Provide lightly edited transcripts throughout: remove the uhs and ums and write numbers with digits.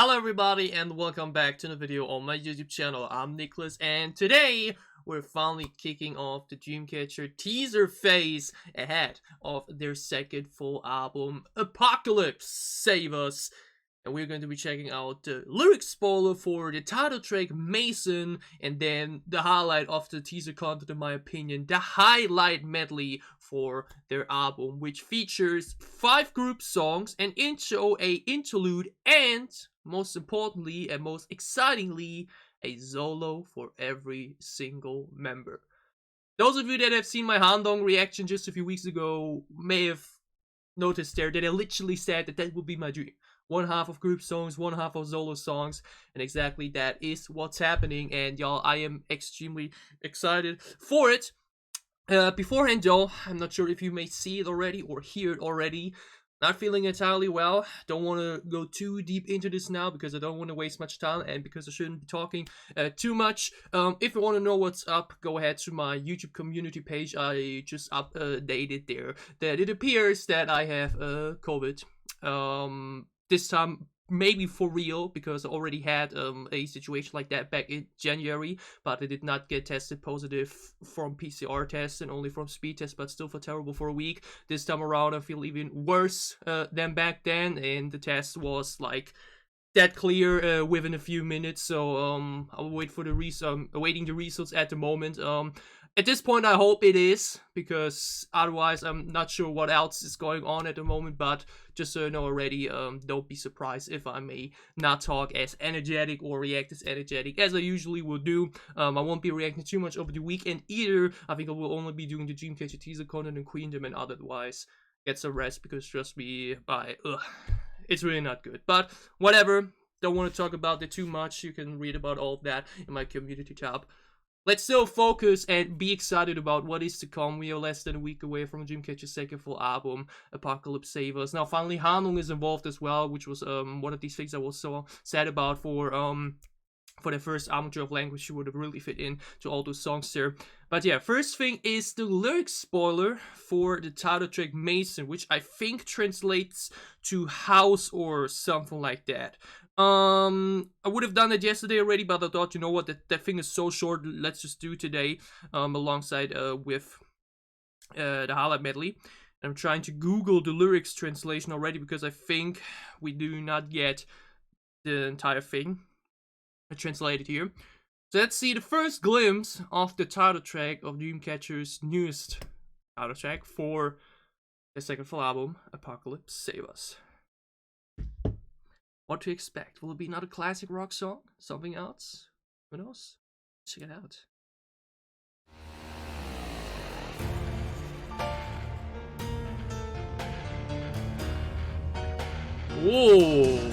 Hello everybody and welcome back to another video on my YouTube channel. I'm Nicholas and today we're finally kicking off the Dreamcatcher teaser phase ahead of their second full album, Apocalypse Save Us. And we're going to be checking out the lyric spoiler for the title track Mason, and then the highlight of the teaser content, in my opinion, the highlight medley for their album, which features 5 group songs, an intro, a interlude, and most importantly and most excitingly, a solo for every single member. Those of you that have seen my Handong reaction just a few weeks ago may have noticed there that I literally said that will be my dream. One half of group songs, one half of solo songs, and exactly that is what's happening. And y'all, I am extremely excited for it. Beforehand though, I'm not sure if you may see it already or hear it already. Not feeling entirely well. Don't want to go too deep into this now because I don't want to waste much time and because I shouldn't be talking too much. If you want to know what's up, go ahead to my YouTube community page. I just updated there that it appears that I have COVID. This time maybe for real, because I already had a situation like that back in January, but I did not get tested positive from PCR tests and only from speed tests, but still feel terrible for a week. This time around I feel even worse than back then, and the test was like that clear within a few minutes, so I'll wait for the awaiting the results at the moment. At this point I hope it is, because otherwise I'm not sure what else is going on at the moment, but just so you know already, don't be surprised if I may not talk as energetic or react as energetic as I usually will do. I won't be reacting too much over the weekend either. I think I will only be doing the Dreamcatcher teaser content and Queendom, and otherwise get some rest, because trust me, it's really not good. But whatever, don't want to talk about it too much. You can read about all of that in my community tab. Let's still focus and be excited about what is to come. We are less than a week away from Dreamcatcher's second full album, Apocalypse Save Us. Now finally Handong is involved as well, which was one of these things I was so sad about for the first album of language. She would have really fit in to all those songs there. But yeah, first thing is the lyric spoiler for the title track Mason, which I think translates to house or something like that. I would have done it yesterday already, but I thought, you know what, that thing is so short, let's just do today, alongside with the highlight medley. I'm trying to Google the lyrics translation already, because I think we do not get the entire thing translated here. So let's see the first glimpse of the title track of Dreamcatcher's newest title track for the second full album, Apocalypse Save Us. What to expect? Will it be another classic rock song? Something else? Who knows? Check it out. Whoa!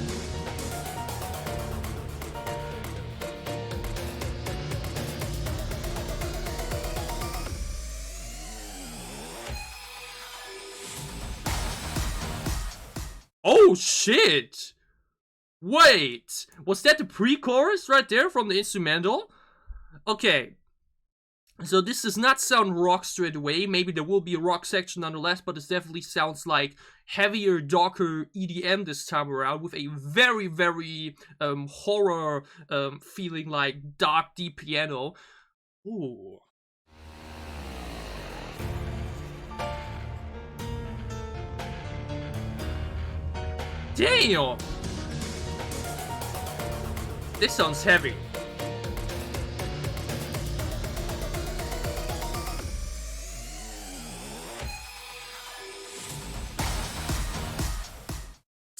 Oh shit! Wait, was that the pre-chorus right there from the instrumental? Okay, so this does not sound rock straight away. Maybe there will be a rock section nonetheless, but it definitely sounds like heavier, darker EDM this time around, with a very, very horror feeling, like dark, deep piano. Ooh. Damn! This sounds heavy.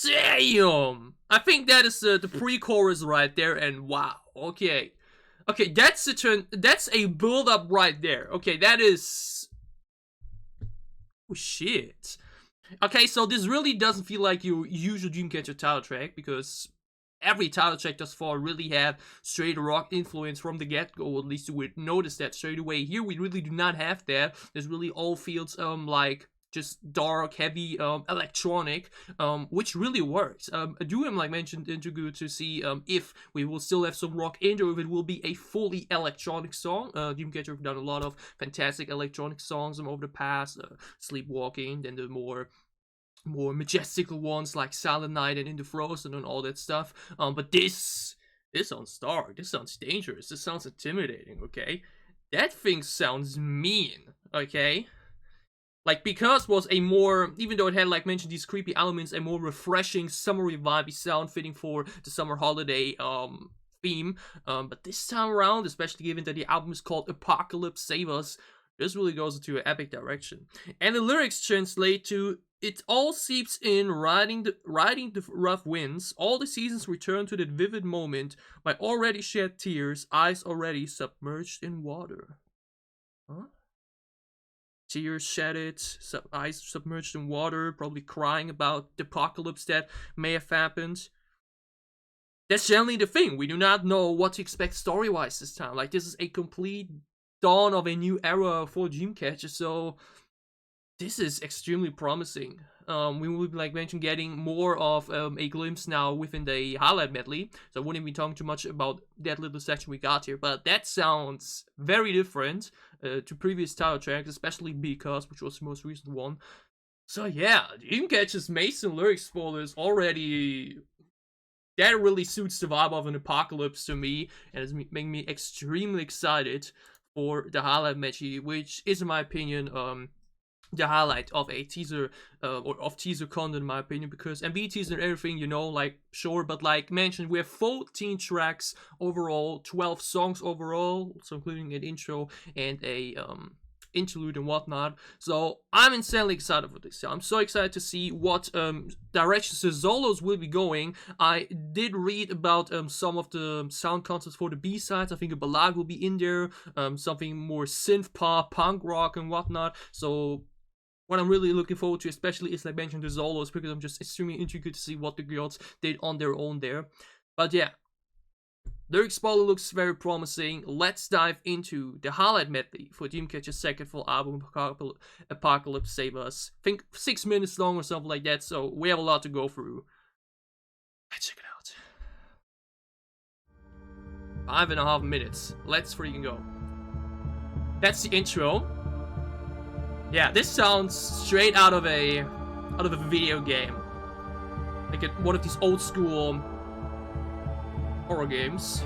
Damn! I think that is the pre-chorus right there, and wow. Okay, that's the turn. That's a build-up right there. Okay, that is. Oh shit. Okay, so this really doesn't feel like your usual Dreamcatcher title track, because every title track thus far really had straight rock influence from the get-go, or at least you would notice that straight away. Here we really do not have that. There's really all feels like just dark, heavy, electronic, which really works. I do like mentioned interview to see if we will still have some rock in, or if it will be a fully electronic song. Dreamcatcher have done a lot of fantastic electronic songs over the past, Sleepwalking, then the more more majestical ones like Silent Night and In the Frozen and all that stuff. But this sounds dark. This sounds dangerous. This sounds intimidating. Okay, that thing sounds mean. Okay. Like, Because was a more, even though it had, like mentioned, these creepy elements, a more refreshing, summery vibey sound fitting for the summer holiday theme. But this time around, especially given that the album is called Apocalypse Save Us, this really goes into an epic direction. And the lyrics translate to, it all seeps in, riding the rough winds. All the seasons return to that vivid moment. My already shed tears, eyes already submerged in water. Huh? Tears shedded, eyes submerged in water, probably crying about the apocalypse that may have happened. That's generally the thing. We do not know what to expect story-wise this time. Like, this is a complete dawn of a new era for Dreamcatcher, so this is extremely promising. We will be, like mentioned, getting more of a glimpse now within the highlight medley, so I wouldn't be talking too much about that little section we got here, but that sounds very different to previous title tracks, especially Because, which was the most recent one. So yeah, Dreamcatcher's MAISON lyric spoilers already, that really suits the vibe of an apocalypse to me, and it's making me extremely excited for the highlight medley, which is, in my opinion, the highlight of a teaser, or of teaser content, in my opinion, because MV teaser and everything, you know, like, sure, but like mentioned, we have 14 tracks overall, 12 songs overall, so including an intro and a interlude and whatnot. So I'm insanely excited for this. I'm so excited to see what directions the solos will be going. I did read about some of the sound concepts for the B-sides. I think a ballad will be in there, something more synth pop, punk rock and whatnot. So what I'm really looking forward to, especially, is, like mentioned, the solos, because I'm just extremely intrigued to see what the girls did on their own there. But yeah, lyric spoiler looks very promising. Let's dive into the highlight medley for Dreamcatcher's second full album, Apocalypse Save Us. I think 6 minutes long or something like that, so we have a lot to go through. Let's check it out. 5.5 minutes. Let's freaking go. That's the intro. Yeah, this sounds straight out of a video game, like one of these old school horror games.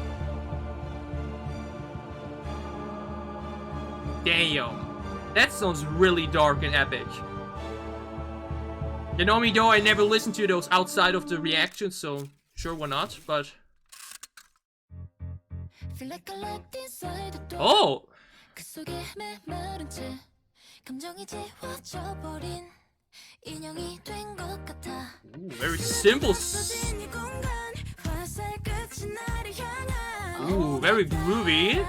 Damn, that sounds really dark and epic. You know me though, I never listen to those outside of the reactions, so sure, why not? But oh. Ooh, very simple. Ooh, very groovy.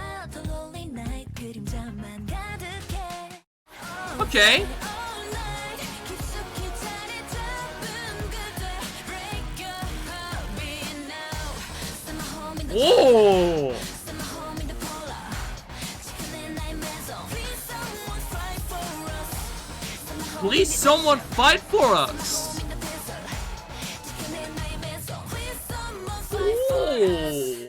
Okay. Whoa. Please, someone fight for us! Ooh.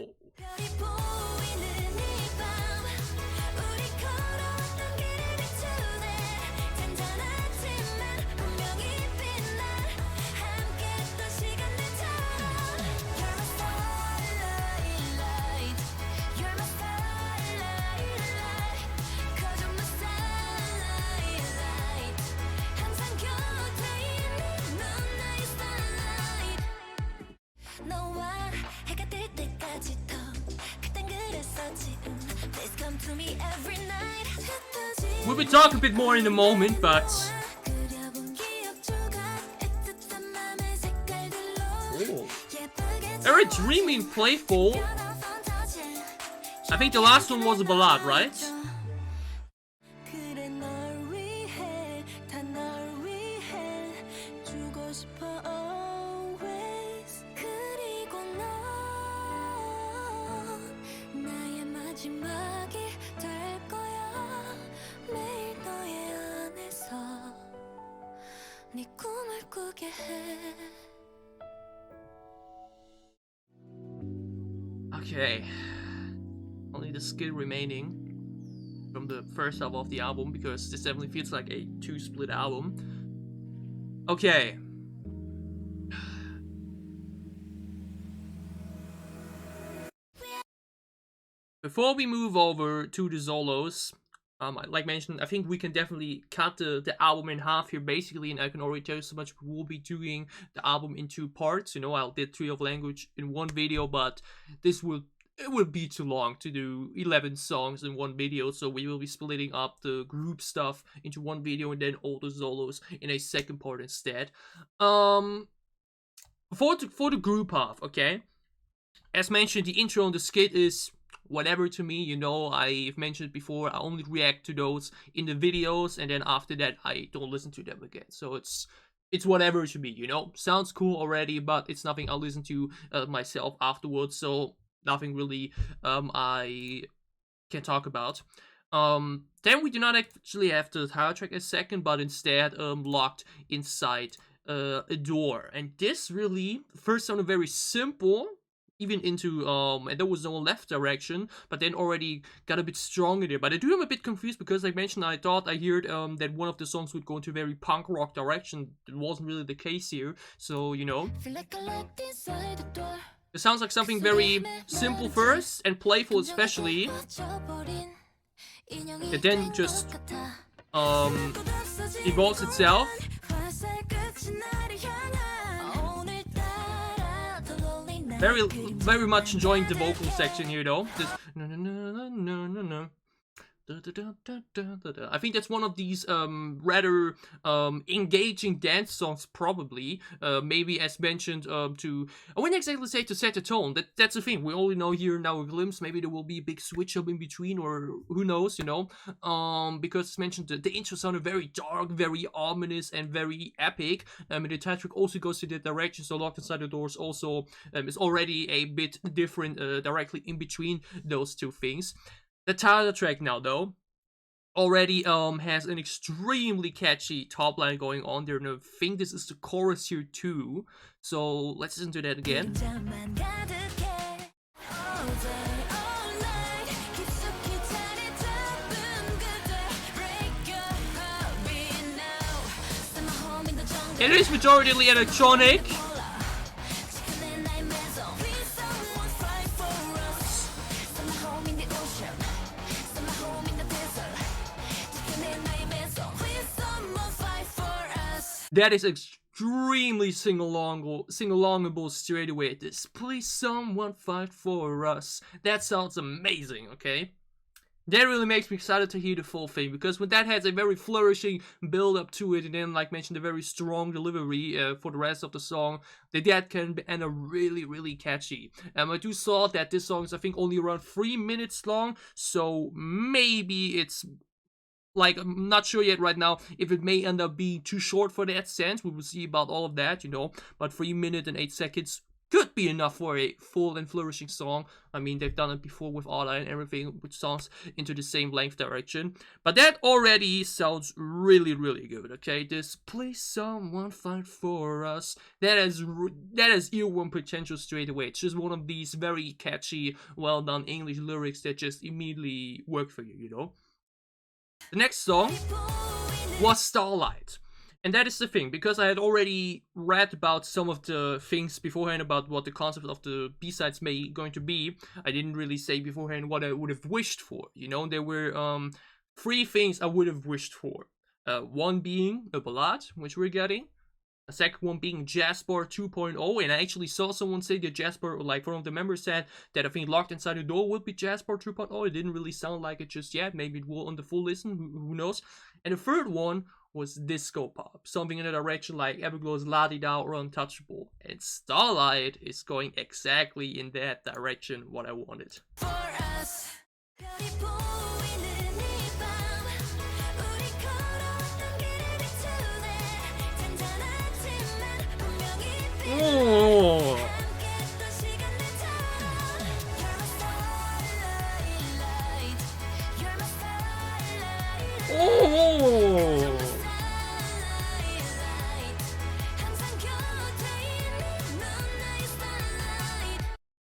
We'll be talking a bit more in a moment, but ooh. Very dreamy and playful. I think the last one was a ballad, right? Okay, only the skill remaining from the first half of the album, because this definitely feels like a two-split album. Okay, before we move over to the solos, like mentioned, I think we can definitely cut the album in half here, basically, and I can already tell you so much. We will be doing the album in 2 parts. You know, I'll did Tree of Language in one video, but it would be too long to do 11 songs in one video, so we will be splitting up the group stuff into one video and then all the solos in a second part instead. For the group half, okay? As mentioned, the intro and the skit is whatever to me, you know. I've mentioned before, I only react to those in the videos, and then after that I don't listen to them again. So it's whatever to me, you know. Sounds cool already, but it's nothing I'll listen to myself afterwards, so nothing really I can talk about. Then we do not actually have the title track as second, but instead locked inside a door. And this really first sounded very simple, even into and there was no left direction, but then already got a bit stronger there. But I do am a bit confused because, like mentioned, I thought I heard that one of the songs would go into a very punk rock direction. It wasn't really the case here, so you know. It sounds like something very simple first and playful especially. It then just evolves itself. Very much enjoying the vocal section here though. This I think that's one of these rather engaging dance songs, probably. Maybe as mentioned, I wouldn't exactly say to set the tone. That's the thing. We only know here now a glimpse. Maybe there will be a big switch up in between, or who knows, you know. Because as mentioned, the intro sounded very dark, very ominous, and very epic. And the title track also goes to the direction. So Locked Inside the Doors also is already a bit different, directly in between those two things. The title track now, though, already has an extremely catchy top line going on there, and I think this is the chorus here too. So let's listen to that again. It is majority electronic. That is extremely sing-alongable straight away. This "Please someone fight for us." That sounds amazing, okay? That really makes me excited to hear the full thing, because when that has a very flourishing build up to it, and then, like mentioned, a very strong delivery for the rest of the song, that can end up really, really catchy. I do saw that this song is, I think, only around 3 minutes long, so maybe it's, like, I'm not sure yet right now if it may end up being too short for that sense. We will see about all of that, you know. But 3 minutes and 8 seconds could be enough for a full and flourishing song. I mean, they've done it before with Ala and everything, with songs into the same length direction. But that already sounds really, really good, okay? This "Please someone fight for us," that has earworm potential straight away. It's just one of these very catchy, well-done English lyrics that just immediately work for you, you know? The next song was Starlight. And that is the thing, because I had already read about some of the things beforehand about what the concept of the B-sides may going to be. I didn't really say beforehand what I would have wished for. You know, there were 3 things I would have wished for. One being a ballad, which we're getting. A second one being Jasper 2.0, and I actually saw someone say that Jasper, like one of the members said that I think Locked Inside the Door would be Jasper 2.0. It didn't really sound like it just yet. Maybe it will on the full listen, who knows. And the third one was disco pop, something in a direction like Everglow's La Di Da or Untouchable. And Starlight is going exactly in that direction, what I wanted. For us. Oh. Oh.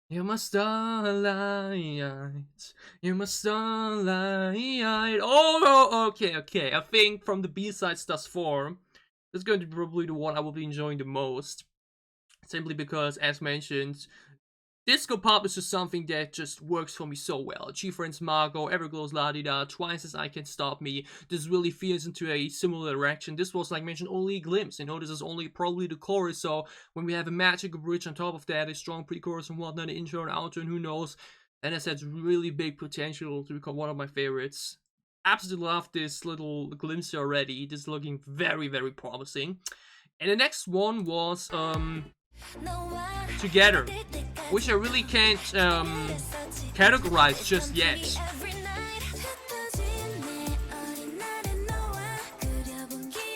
You're my starlight. You're my starlight. Oh, okay. I think from the B-sides thus far, this is going to be probably the one I will be enjoying the most. Simply because, as mentioned, disco pop is just something that just works for me so well. G Friends Margot, Everglows La Di Da, Twice As I Can Stop Me. This really feels into a similar direction. This was, like mentioned, only a glimpse. You know, this is only probably the chorus. So when we have a magical bridge on top of that, a strong pre-chorus and whatnot, an intro and outro, and who knows, and it has really big potential to become one of my favorites. Absolutely love this little glimpse already. This is looking very, very promising. And the next one was Together, which I really can't categorize just yet.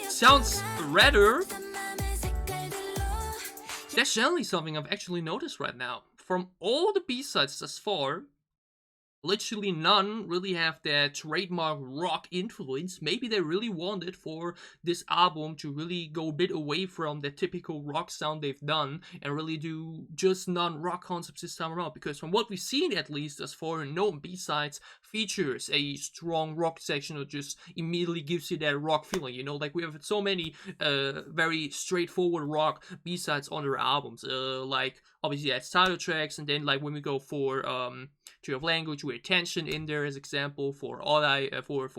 Sounds rather... That's generally something I've actually noticed right now. From all the B-sides thus far, literally none really have that trademark rock influence. Maybe they really wanted for this album to really go a bit away from the typical rock sound they've done and really do just non-rock concepts this time around. Because from what we've seen, at least as far, no B-sides features a strong rock section or just immediately gives you that rock feeling. You know, like we have so many very straightforward rock B-sides on their albums. Like obviously that's title tracks, and then like when we go for Tree of Language, we had Tension in there as example. For All I for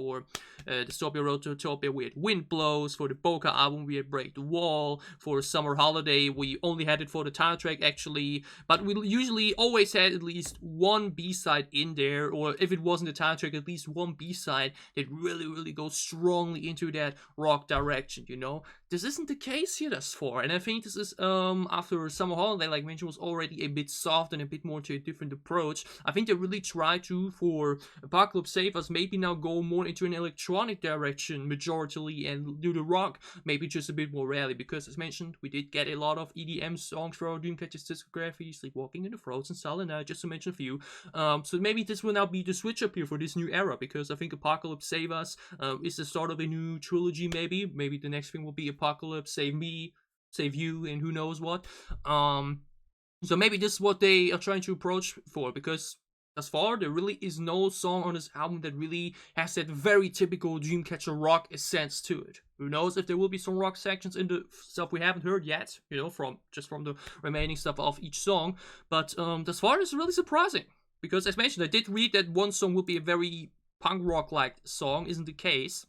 Dystopia Road to Utopia, we had Wind Blows. For the Boca album, we had Break the Wall. For Summer Holiday, we only had it for the title track actually, but we usually always had at least one B-side in there, or if it wasn't the title track, at least one B-side that really goes strongly into that rock direction, you know? This isn't the case here thus far, and I think this is, after Summer Holiday, like mentioned, was already a bit soft and a bit more to a different approach. I think they really try to, for Apocalypse Save Us, maybe now go more into an electronic direction majoritarily and do the rock maybe just a bit more rarely, because as mentioned, we did get a lot of EDM songs for our Dreamcatcher's discography, Sleepwalking in the Frozen, Silent Night, just to mention a few. So maybe this will now be the switch up here for this new era, because I think Apocalypse Save Us is the start of a new trilogy maybe. Maybe the next thing will be Apocalypse Save Me, Save You, and who knows what. So maybe this is what they are trying to approach for, because thus far, there really is no song on this album that really has that very typical Dreamcatcher rock essence to it. Who knows if there will be some rock sections in the stuff we haven't heard yet, you know, from the remaining stuff of each song. But thus far, it's really surprising, because as mentioned, I did read that one song will be a very punk rock-like song. Isn't the case.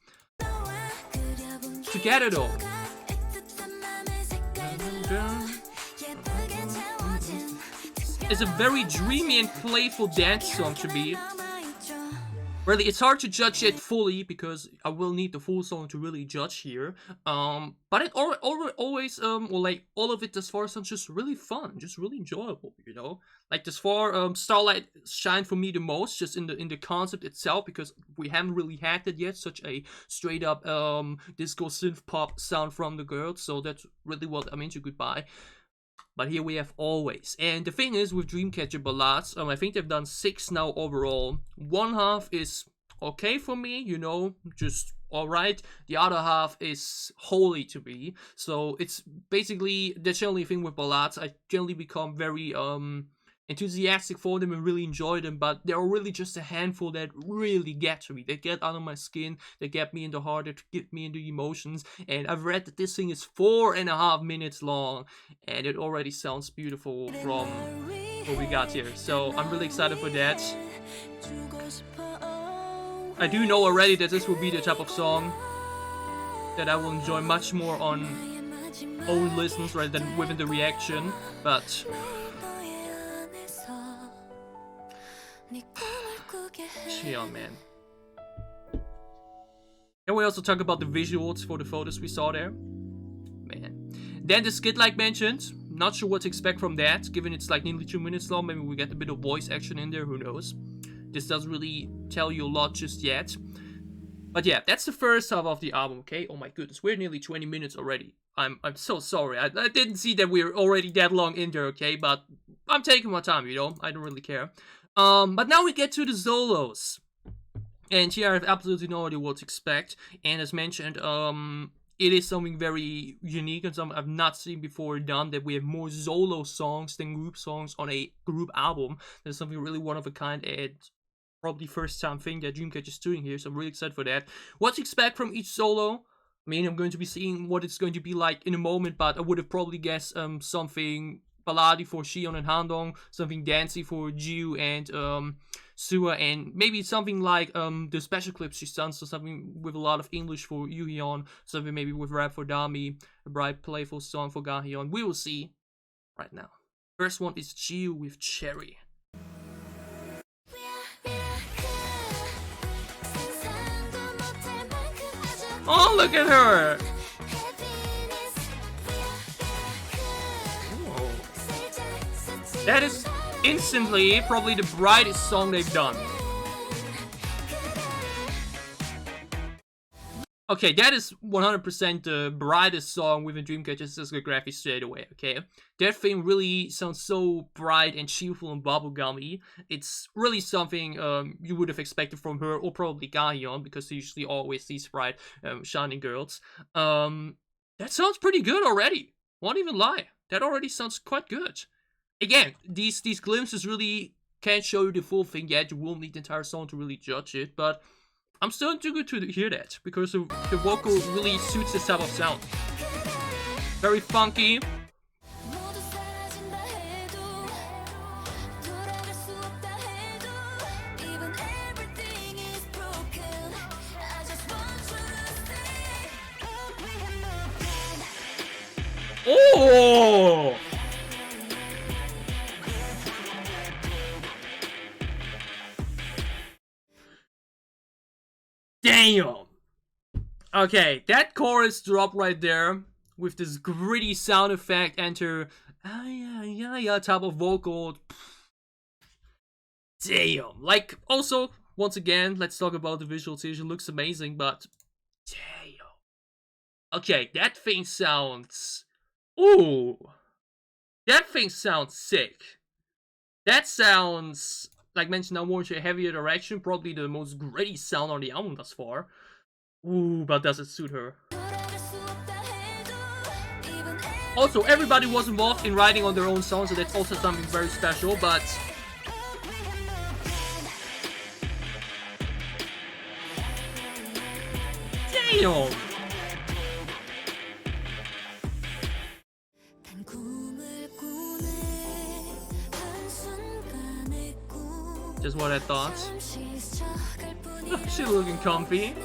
Together though. It's a very dreamy and playful dance song to me. Really, it's hard to judge it fully because I will need the full song to really judge here. But it always, well, like all of it thus far sounds just really fun, just really enjoyable, you know. Like thus far, Starlight shined for me the most, just in the concept itself, because we haven't really had that yet, such a straight up disco synth pop sound from the girls. So that's really what I'm into. Goodbye. But here we have Always. And the thing is with Dreamcatcher ballads, I think they've done 6 now overall. One half is okay for me, you know, just alright. The other half is holy to me. So it's basically the generally thing with ballads. I generally become very enthusiastic for them and really enjoy them, but there are really just a handful that really get to me. They get under my skin, they get me in the heart, they get me into emotions. And I've read that this thing is 4.5 minutes long, and it already sounds beautiful from what we got here. So I'm really excited for that. I do know already that this will be the type of song that I will enjoy much more on own listens rather than within the reaction, but chill, man. Can we also talk about the visuals for the photos we saw there? Man. Then the skit, like mentioned, not sure what to expect from that, given it's like nearly 2 minutes long. Maybe we get a bit of voice action in there, who knows. This doesn't really tell you a lot just yet. But yeah, that's the first half of the album, okay? Oh my goodness, we're nearly 20 minutes already. I'm so sorry. I didn't see that we're already that long in there, okay? But I'm taking my time, you know? I don't really care. But now we get to the solos. And here I have absolutely no idea what to expect. And as mentioned, it is something very unique and something I've not seen before done, that we have more solo songs than group songs on a group album. That's something really one of a kind, and probably first time thing that Dreamcatcher is doing here, so I'm really excited for that. What to expect from each solo? I mean, I'm going to be seeing what it's going to be like in a moment, but I would have probably guessed something ballady for Xion and Handong, something dancey for Jiu and Sua, and maybe something like the special clips she's done, so something with a lot of English for Yuhyun, something maybe with rap for Dami, a bright playful song for Gahyun. We will see right now. First one is Jiu with Cherry. Oh, look at her! Whoa. That is instantly probably the brightest song they've done. Okay, that is 100% the brightest song within Dreamcatcher's discography straight away, okay? That thing really sounds so bright and cheerful and bubblegummy. It's really something you would have expected from her, or probably Gahyun, because they usually always these bright, shining girls. That sounds pretty good already. Won't even lie. That already sounds quite good. Again, these glimpses really can't show you the full thing yet. You will need the entire song to really judge it, but I'm still too good to hear that, because the vocal really suits this type of sound. Very funky. Oh! Damn! Okay, that chorus drop right there with this gritty sound effect and her type of vocal. Damn! Like, also, once again, let's talk about the visualization. Looks amazing, but damn. Okay, that thing sounds. Ooh! That thing sounds sick. That sounds, like mentioned, now more into a heavier direction. Probably the most gritty sound on the album thus far. Ooh, but does it suit her? Also, everybody was involved in writing on their own songs, so that's also something very special, but damn! Just what I thought. She's looking comfy.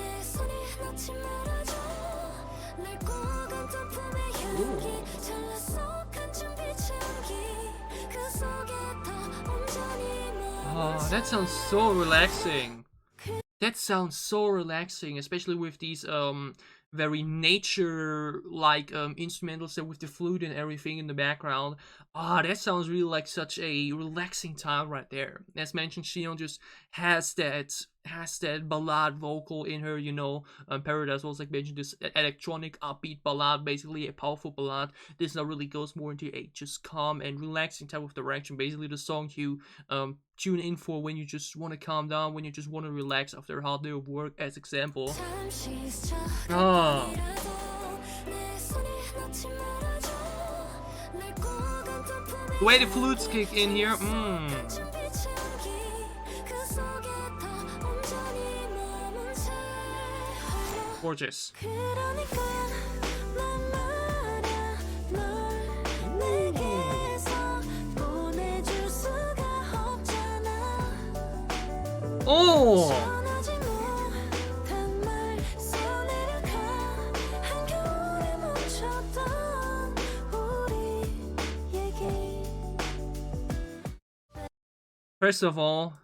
Ooh. Oh, that sounds so relaxing. That sounds so relaxing, especially with these very nature-like instrumentals with the flute and everything in the background. Ah, that sounds really like such a relaxing time right there. As mentioned, Xion just has that ballad vocal in her, you know. Paradise was, like mentioned, this electronic upbeat ballad, basically a powerful ballad. This now really goes more into a just calm and relaxing type of direction. Basically, the song you tune in for when you just want to calm down, when you just want to relax after a hard day of work, as example. Ah. The way the flutes kick in here, gorgeous. Oh! First of all,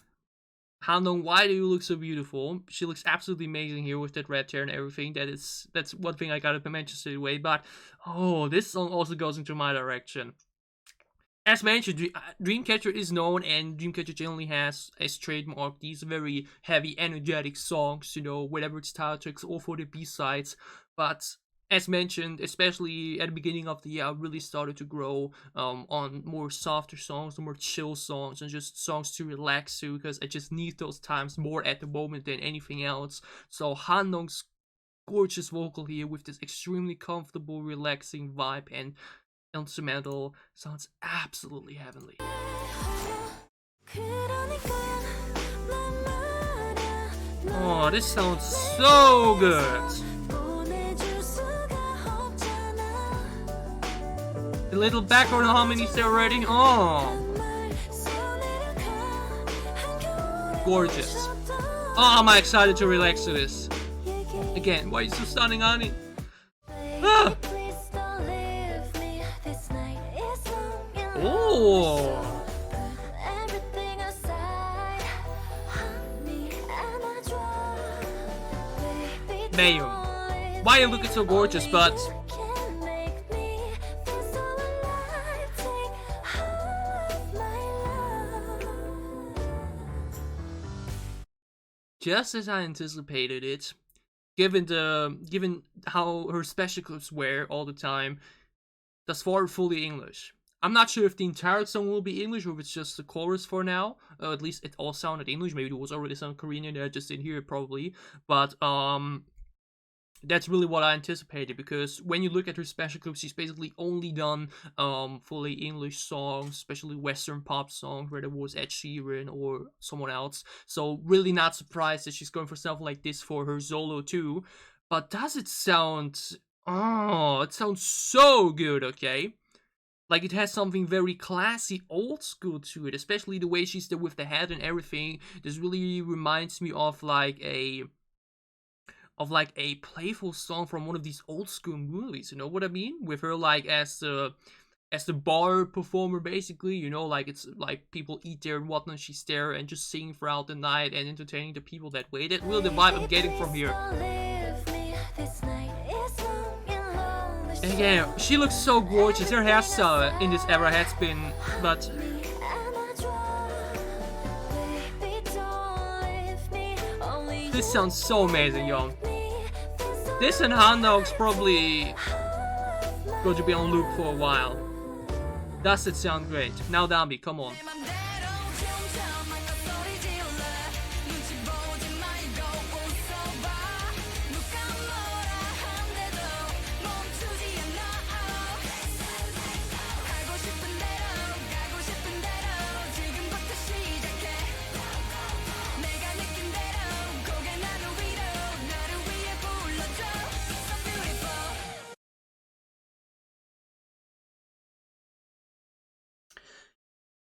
Handong, why do you look so beautiful? She looks absolutely amazing here with that red hair and everything. That's one thing I gotta mention straight away. But oh, this song also goes into my direction. As mentioned, Dreamcatcher is known, and Dreamcatcher generally has as trademark these very heavy, energetic songs, you know, whether it's title tracks or for the B-sides. But as mentioned, especially at the beginning of the year, I really started to grow on more softer songs, more chill songs, and just songs to relax to, because I just need those times more at the moment than anything else. So Handong's gorgeous vocal here with this extremely comfortable, relaxing vibe and instrumental sounds absolutely heavenly. Oh, this sounds so good. The little background harmonies there already. Oh, gorgeous. Oh, am I excited to relax to this. Again, why are you so stunning, honey? Ah. Oh. Damn. Why are you looking so gorgeous, but just as I anticipated it, given how her special clips were all the time, das war fully English. I'm not sure if the entire song will be English or if it's just the chorus for now. At least it all sounded English. Maybe it was already some Korean and I just didn't hear it probably. But that's really what I anticipated, because when you look at her special clips, she's basically only done fully English songs, especially Western pop songs, whether it was Ed Sheeran or someone else. So really not surprised that she's going for something like this for her solo too. But does it sound... Oh, it sounds so good, okay? Like, it has something very classy, old school to it, especially the way she's there with the head and everything. This really reminds me of like a playful song from one of these old school movies, you know what I mean? With her like as the bar performer, basically, you know, like it's like people eat there and whatnot, she's there and just singing throughout the night and entertaining the people that way. That's really the vibe I'm getting from here. And yeah, she looks so gorgeous. Her hairstyle in this era has been, but this sounds so amazing, yo. This and Handog's probably going to be on loop for a while. Does it sound great? Now Dami, come on.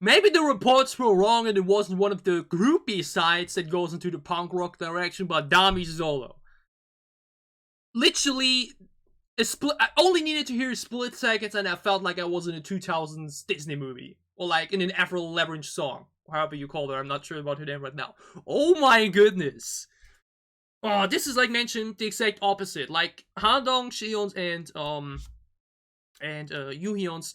Maybe the reports were wrong and it wasn't one of the groupie sites that goes into the punk rock direction, but Dami's solo. Literally, I only needed to hear split seconds and I felt like I was in a 2000s Disney movie. Or like in an Avril Lavigne song. However you call her, I'm not sure about her name right now. Oh my goodness. Oh, this is like mentioned, the exact opposite. Like, Handong, Xiyeon's, and Yuhyun's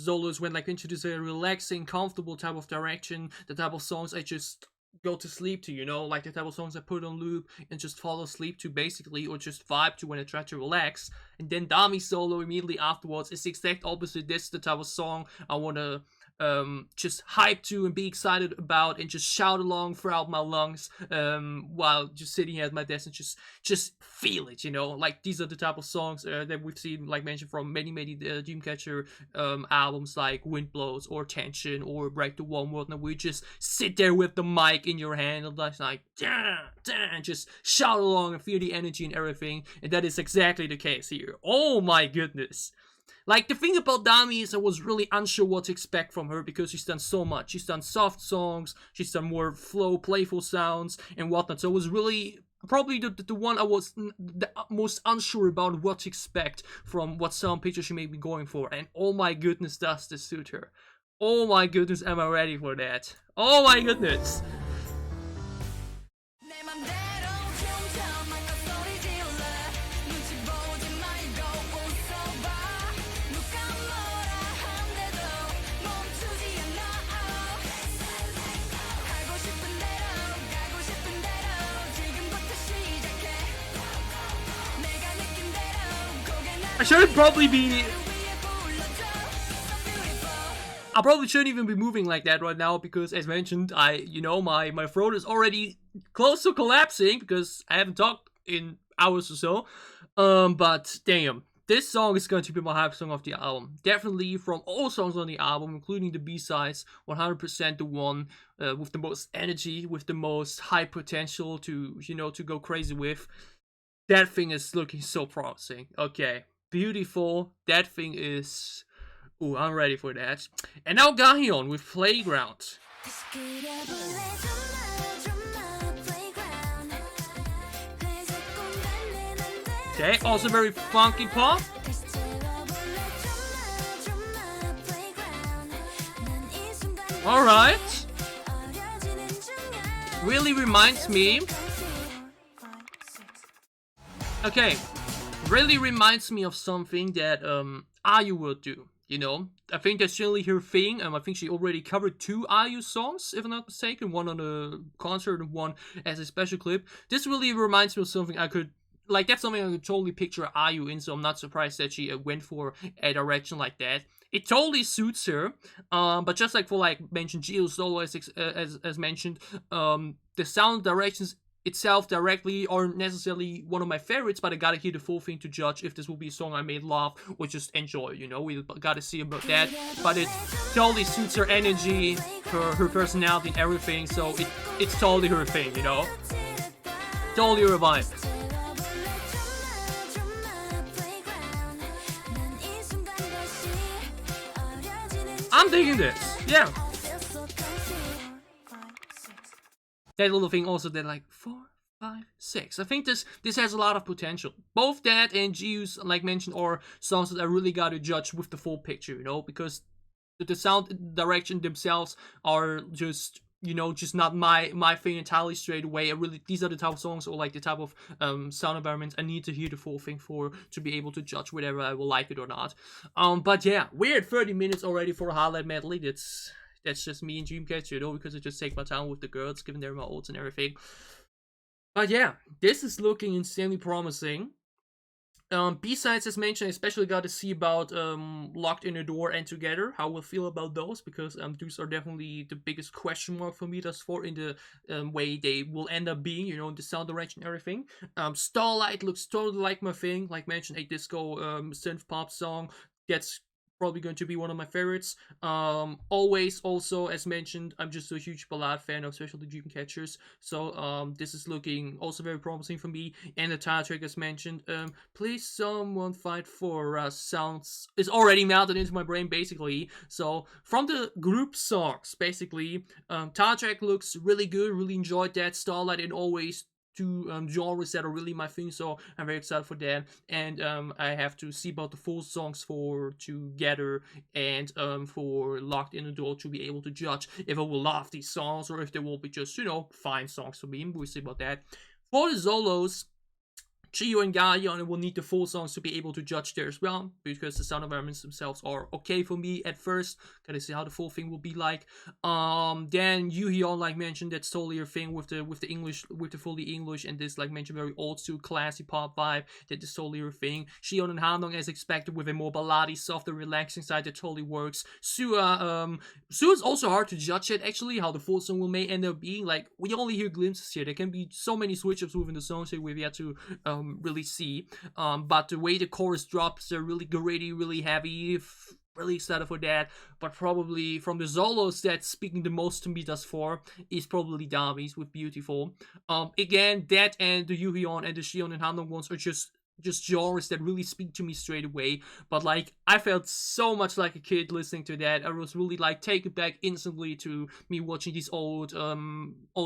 solos went like into this relaxing, comfortable type of direction, the type of songs I just go to sleep to, you know, like the type of songs I put on loop and just fall asleep to basically, or just vibe to when I try to relax. And then Dami's solo immediately afterwards is the exact opposite. This is the type of song I want to just hype to and be excited about and just shout along throughout my lungs while just sitting here at my desk and just feel it, you know. Like, these are the type of songs that we've seen, like mentioned, from many Dreamcatcher albums like Wind Blows or Tension or Break the One World, and we just sit there with the mic in your hand and like and just shout along and feel the energy and everything. And that is exactly the case here. Oh my goodness. Like, the thing about Dami is I was really unsure what to expect from her, because she's done so much. She's done soft songs, she's done more flow, playful sounds, and whatnot. So it was really probably the one I was the most unsure about what to expect from what sound picture she may be going for. And oh my goodness, does this suit her. Oh my goodness, am I ready for that? Oh my goodness. I probably shouldn't even be moving like that right now, because as mentioned, my throat is already close to collapsing because I haven't talked in hours or so. But damn, this song is going to be my hype song of the album. Definitely from all songs on the album, including the B-sides, 100% the one with the most energy, with the most high potential to go crazy with. That thing is looking so promising. Okay. Beautiful. That thing is Ooh, I'm ready for that. And now Gahyun with Playground. Okay, also very funky pop. Alright. Really reminds me. Okay. Really reminds me of something that IU would do. You know, I think that's generally her thing. I think she already covered 2 IU songs, if I'm not mistaken. One on a concert and one as a special clip. This really reminds me of something I could, like, that's something I could totally picture IU in, so I'm not surprised that she went for a direction like that. It totally suits her, but just like for, like, mentioned Geo solo, as mentioned, the sound directions itself directly aren't necessarily one of my favorites, but I gotta hear the full thing to judge if this will be a song I may love or just enjoy, you know, we gotta see about that, but it totally suits her energy, her personality and everything, so it's totally her thing, you know, totally her vibe. I'm digging this, yeah. That little thing also, that like 4, 5, 6. I think this has a lot of potential. Both that and Jiu's, like mentioned, are songs that I really gotta judge with the full picture, you know, because the sound direction themselves are just, you know, just not my thing entirely straight away. These are the type of songs or like the type of sound environments I need to hear the full thing for to be able to judge whether I will like it or not. But yeah, we're at 30 minutes already for a highlight medley. That's just me and Dreamcatcher, you know, because I just take my time with the girls, giving them my oats and everything. But yeah, this is looking insanely promising. B-sides, as mentioned, I especially got to see about Locked in a Door and Together, how we'll feel about those, because those are definitely the biggest question mark for me thus far in the way they will end up being, you know, the sound direction and everything. Starlight looks totally like my thing, like mentioned, a disco synth pop song. That's probably going to be one of my favorites. Always, also, as mentioned, I'm just a huge ballad fan of especially the Dreamcatchers, so this is looking also very promising for me. And the title track, as mentioned, Please Someone Fight For Us, sounds is already melted into my brain basically. So from the group songs, basically, title track looks really good, really enjoyed that. Starlight and Always, 2 genres that are really my thing, so I'm very excited for that. And I have to see about the full songs for Together and for Locked in the Door to be able to judge if I will love these songs or if they will be just, you know, fine songs for me. We'll see about that. For the solos, Chio and Gahyun will need the full songs to be able to judge there as well, because the sound environments themselves are okay for me at first. Gotta see how the full thing will be like. Then Yuhyun, like mentioned, that's totally your thing with the English, with the fully English and this, like mentioned, very old school classy pop vibe. That is totally your thing. Shion and Handong, as expected, with a more ballady, softer, relaxing side that totally works. Sua is also hard to judge it actually, how the full song will may end up being. Like, we only hear glimpses here. There can be so many switch-ups within the songs here we've yet to really see, but the way the chorus drops are really gritty, really heavy, really excited for that. But probably from the solos that's speaking the most to me thus far is probably Dami's with Beautiful. Again, that and the Yuhyun and the Shion and Handong ones are just genres that really speak to me straight away. But like, I felt so much like a kid listening to that. I was really like taken back instantly to me watching these old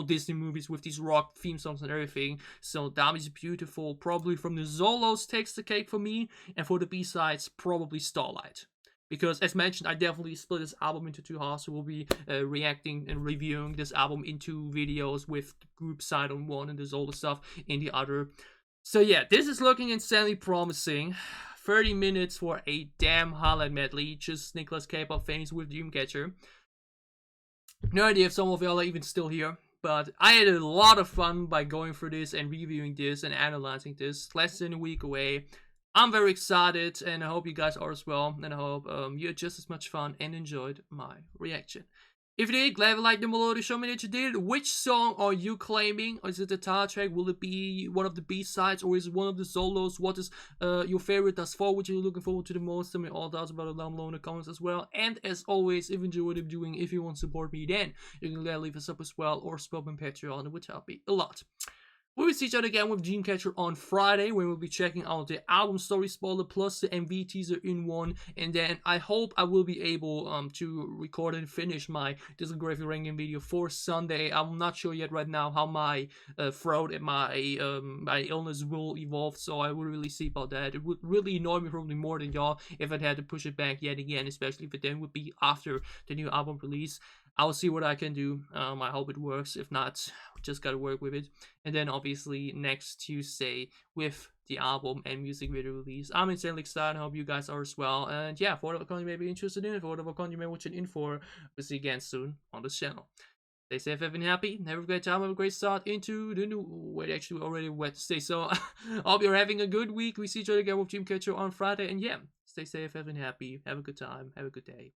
Disney movies with these rock theme songs and everything. So Dami's Beautiful probably from the solos takes the cake for me, and for the B-sides probably Starlight. Because, as mentioned, I definitely split this album into 2 halves, so we'll be reacting and reviewing this album in 2 videos, with the group side on one and the solo stuff in the other. So yeah, this is looking insanely promising. 30 minutes for a damn highlight medley, just Nicholas K-pop fans with Dreamcatcher. No idea if some of y'all are even still here, but I had a lot of fun by going through this and reviewing this and analyzing this. Less than a week away. I'm very excited, and I hope you guys are as well, and I hope you had just as much fun and enjoyed my reaction. If you did, glad you liked them below to show me that you did. Which song are you claiming? Is it the title track? Will it be one of the B-sides, or is it one of the solos? What is your favorite thus far? Which are you looking forward to the most? Tell me all doubts about it down below in the comments as well. And as always, if you enjoy what I'm doing, if you want to support me, then you can leave us up as well, or support me on Patreon. It would help me a lot. We will see each other again with Dreamcatcher on Friday, where we'll be checking out the album story spoiler plus the MV teaser in one. And then I hope I will be able to record and finish my discographic ranking video for Sunday. I'm not sure yet right now how my throat and my illness will evolve, so I will really see about that. It would really annoy me probably more than y'all if I'd had to push it back yet again, especially if it then would be after the new album release. I'll see what I can do. I hope it works. If not, just gotta work with it. And then obviously next Tuesday with the album and music video release. I'm insanely excited. I hope you guys are as well. And yeah, for whatever content you may be interested in, for whatever content you may watch it in for, we'll see you again soon on this channel. Stay safe, have been happy, have a great time, have a great start into the new... Wait, actually, already Wednesday, so I hope you're having a good week. We see each other again with Dreamcatcher on Friday. And yeah, stay safe, have been happy, have a good time, have a good day.